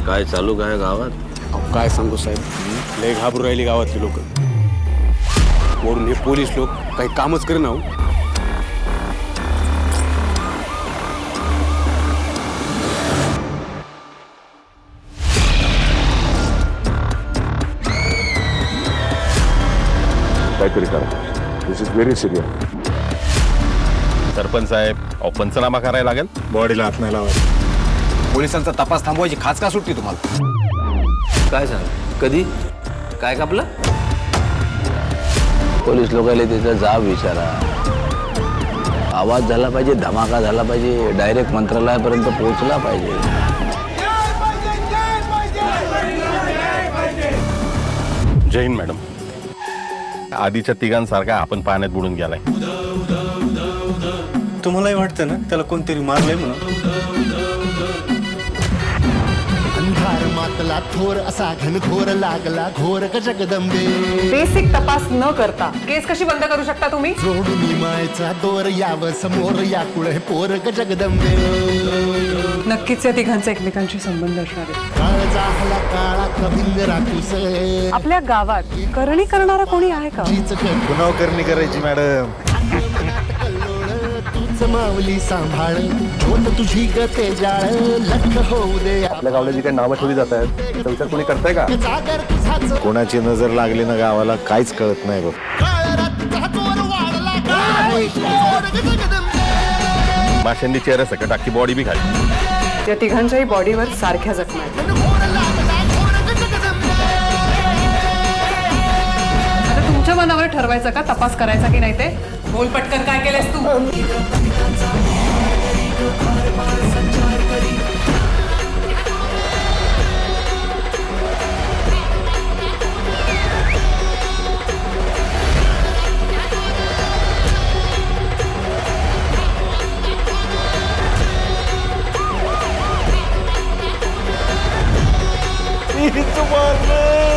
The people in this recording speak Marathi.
काय चालू काय गावात? अहो काय सांगू साहेब, लय घाबरू राहिली गावातली लोक. वरून हे पोलीस लोक काही कामच करेना हो. काहीतरी करा. दिस इज व्हेरी सिरियस. सरपंच साहेब, अहो पंचनामा करायला लागेल. बॉडीला हात नाही लावायचा. पोलिसांचा तपास थांबवायची खाच का सुटली तुम्हाला? काय सांग कधी काय कापलं? पोलीस लोकांना त्याचा जाब विचारा. आवाज झाला पाहिजे, धमाका झाला पाहिजे, डायरेक्ट मंत्रालयापर्यंत पोहोचला पाहिजे. जय हिंद मॅडम. आधीच्या तिघांसारखा आपण पाण्यात बुडून गेलाय. तुम्हालाही वाटतं ना त्याला कोणतरी मारलंय म्हणून? अंधार मातला थोर असा घनघोर लागला घोर ग जगदंबे. बेसिक तपास न करता केस कशी बंद करू शकता तुम्ही? जोडून मायचा दोर याव समोर या कुळ हे पोर ग जगदंबे. नक्कीच या तिघांचे एकमेकांशी संबंध असणार आहे. काळ जाहला काळा कभिंग राखूस आपल्या गावात करणी करणारा कोणी आहे का? पुन्हा करणी करायची मॅडम. तूच माऊली सांभाळ होत तुझी गते जाळ लख होऊ दे. आपल्या गावाला जी काही नावं ठेवली जात आहेत त्याचा विचार कोणी करताय का? जागर तुझाच कोणाची नजर लागली ना गावाला काहीच कळत नाही बघ. काळरातचा जोर वाढला काय पोर ग जगदंबे. माशांनी चेहरा सकट अख्खी बॉडी बी खाली. या तिघांच्याही बॉडीवर सारख्या जखमा आहेत. घोर लागला घोर ग जगदंबे. आता तुमच्या मनावर ठरवायचं का तपास करायचा की नाही ते? बोल पटकन, काय केलंस तू? मीच मारलं.